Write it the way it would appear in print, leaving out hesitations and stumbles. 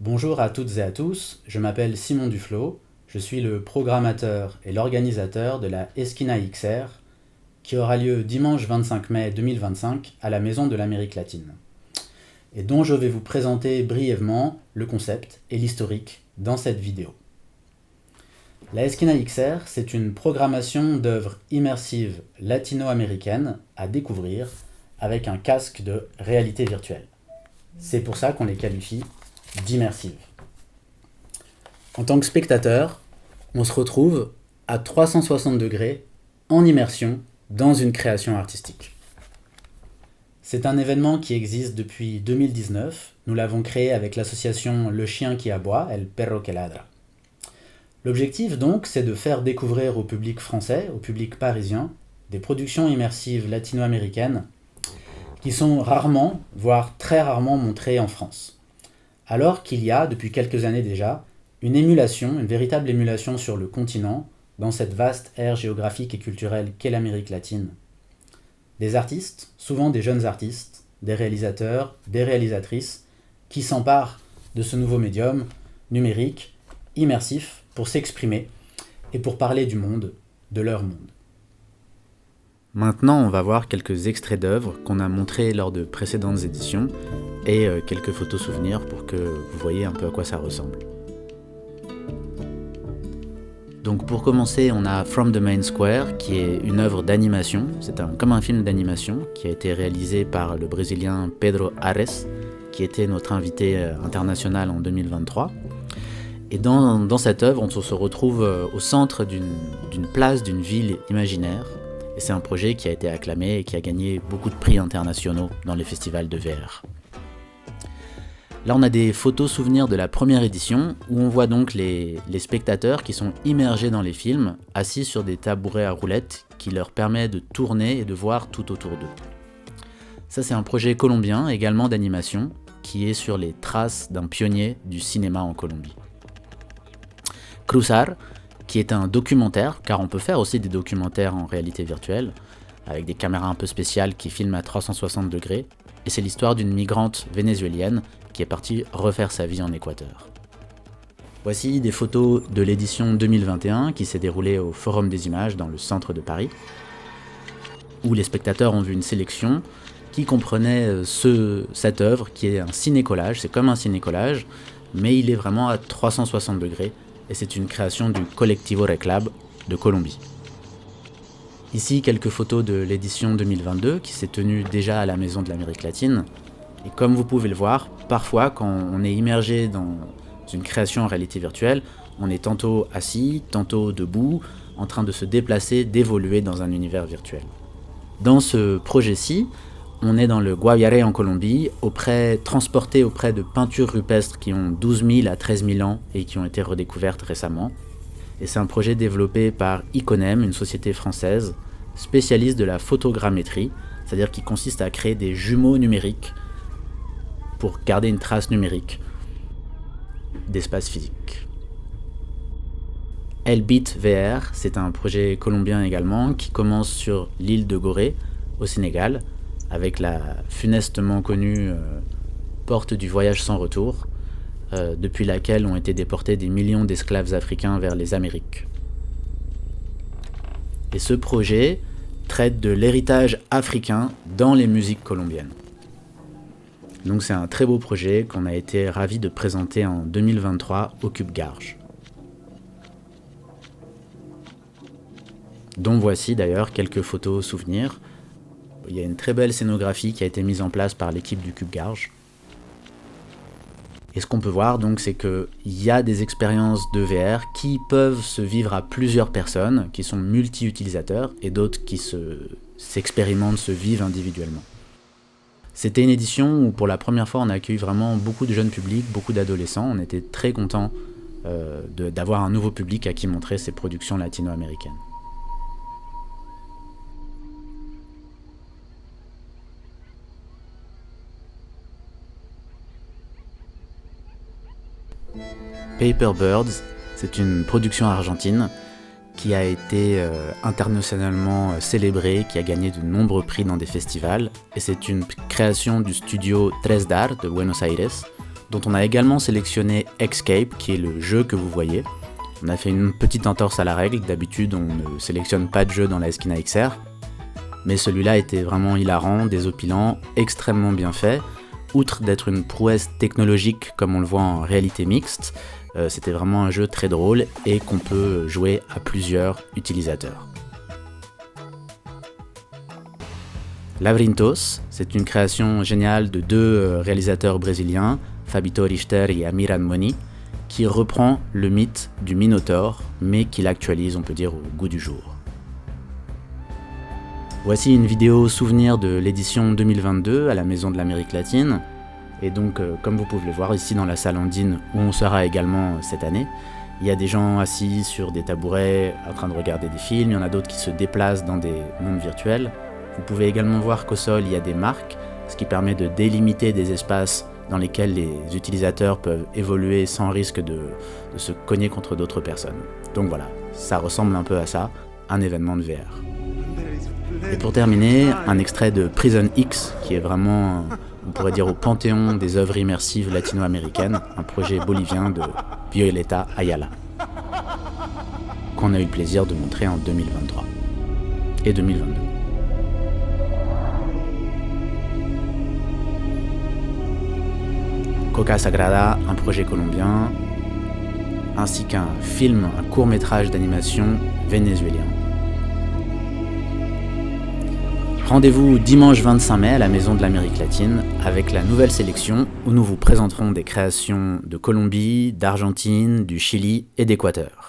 Bonjour à toutes et à tous, je m'appelle Simon Duflo, je suis le programmateur et l'organisateur de la Esquina XR qui aura lieu dimanche 25 mai 2025 à la Maison de l'Amérique latine et dont je vais vous présenter brièvement le concept et l'historique dans cette vidéo. La Esquina XR, c'est une programmation d'œuvres immersives latino-américaines à découvrir avec un casque de réalité virtuelle. C'est pour ça qu'on les qualifie d'immersives. En tant que spectateur, on se retrouve à 360 degrés en immersion dans une création artistique. C'est un événement qui existe depuis 2019. Nous l'avons créé avec l'association Le Chien qui aboie, El Perro que Ladra. L'objectif donc, c'est de faire découvrir au public français, au public parisien, des productions immersives latino-américaines qui sont rarement, voire très rarement montrées en France. Alors qu'il y a, depuis quelques années déjà, une véritable émulation sur le continent, dans cette vaste aire géographique et culturelle qu'est l'Amérique latine. Des artistes, souvent des jeunes artistes, des réalisateurs, des réalisatrices, qui s'emparent de ce nouveau médium numérique, immersif, pour s'exprimer et pour parler du monde, de leur monde. Maintenant, on va voir quelques extraits d'œuvres qu'on a montrés lors de précédentes éditions et quelques photos souvenirs pour que vous voyez un peu à quoi ça ressemble. Donc pour commencer, on a From the Main Square, qui est une œuvre d'animation. C'est comme un film d'animation qui a été réalisé par le Brésilien Pedro Ares, qui était notre invité international en 2023. Et dans cette œuvre, on se retrouve au centre d'une place, d'une ville imaginaire. Et c'est un projet qui a été acclamé et qui a gagné beaucoup de prix internationaux dans les festivals de VR. Là, on a des photos souvenirs de la première édition où on voit donc les spectateurs qui sont immergés dans les films, assis sur des tabourets à roulettes qui leur permet de tourner et de voir tout autour d'eux. Ça, c'est un projet colombien, également d'animation, qui est sur les traces d'un pionnier du cinéma en Colombie. Cruzar, qui est un documentaire, car on peut faire aussi des documentaires en réalité virtuelle, avec des caméras un peu spéciales qui filment à 360 degrés, et c'est l'histoire d'une migrante vénézuélienne qui est partie refaire sa vie en Équateur. Voici des photos de l'édition 2021 qui s'est déroulée au Forum des Images dans le centre de Paris, où les spectateurs ont vu une sélection qui comprenait cette œuvre qui est un ciné-collage, c'est comme un ciné-collage, mais il est vraiment à 360 degrés, et c'est une création du Colectivo Reclab de Colombie. Ici, quelques photos de l'édition 2022 qui s'est tenue déjà à la Maison de l'Amérique latine. Et comme vous pouvez le voir, parfois quand on est immergé dans une création en réalité virtuelle, on est tantôt assis, tantôt debout, en train de se déplacer, d'évoluer dans un univers virtuel. Dans ce projet-ci, on est dans le Guaviare en Colombie, transporté auprès de peintures rupestres qui ont 12 000 à 13 000 ans et qui ont été redécouvertes récemment. Et c'est un projet développé par Iconem, une société française spécialiste de la photogrammétrie, c'est-à-dire qui consiste à créer des jumeaux numériques pour garder une trace numérique d'espace physique. Elbit VR, c'est un projet colombien également qui commence sur l'île de Gorée, au Sénégal, avec la funestement connue porte du voyage sans retour, depuis laquelle ont été déportés des millions d'esclaves africains vers les Amériques. Et ce projet traite de l'héritage africain dans les musiques colombiennes. Donc c'est un très beau projet qu'on a été ravis de présenter en 2023 au Cube Garges. Dont voici d'ailleurs quelques photos souvenirs. Il y a une très belle scénographie qui a été mise en place par l'équipe du Cube Garges. Et ce qu'on peut voir donc, c'est qu'il y a des expériences de VR qui peuvent se vivre à plusieurs personnes, qui sont multi-utilisateurs, et d'autres qui s'expérimentent, se vivent individuellement. C'était une édition où pour la première fois on a accueilli vraiment beaucoup de jeunes publics, beaucoup d'adolescents. On était très contents d'avoir un nouveau public à qui montrer ces productions latino-américaines. Paper Birds, c'est une production argentine qui a été internationalement célébrée, qui a gagné de nombreux prix dans des festivals. Et c'est une création du studio Tres Dar de Buenos Aires, dont on a également sélectionné Escape, qui est le jeu que vous voyez. On a fait une petite entorse à la règle, d'habitude on ne sélectionne pas de jeu dans la Eskina XR, mais celui-là était vraiment hilarant, désopilant, extrêmement bien fait. Outre d'être une prouesse technologique comme on le voit en réalité mixte, c'était vraiment un jeu très drôle et qu'on peut jouer à plusieurs utilisateurs. Labrinthos, c'est une création géniale de deux réalisateurs brésiliens, Fabito Richter et Amiran Moni, qui reprend le mythe du Minotaure, mais qui l'actualise, on peut dire, au goût du jour. Voici une vidéo souvenir de l'édition 2022 à la Maison de l'Amérique latine. Et donc, comme vous pouvez le voir ici dans la salle Andine, où on sera également cette année, il y a des gens assis sur des tabourets en train de regarder des films, il y en a d'autres qui se déplacent dans des mondes virtuels. Vous pouvez également voir qu'au sol, il y a des marques, ce qui permet de délimiter des espaces dans lesquels les utilisateurs peuvent évoluer sans risque de se cogner contre d'autres personnes. Donc voilà, ça ressemble un peu à ça, un événement de VR. Et pour terminer, un extrait de Prison X, qui est vraiment, on pourrait dire, au panthéon des œuvres immersives latino-américaines, un projet bolivien de Violeta Ayala, qu'on a eu le plaisir de montrer en 2023 et 2022. Coca Sagrada, un projet colombien, ainsi qu'un film, un court-métrage d'animation vénézuélien. Rendez-vous dimanche 25 mai à la Maison de l'Amérique latine avec la nouvelle sélection où nous vous présenterons des créations de Colombie, d'Argentine, du Chili et d'Équateur.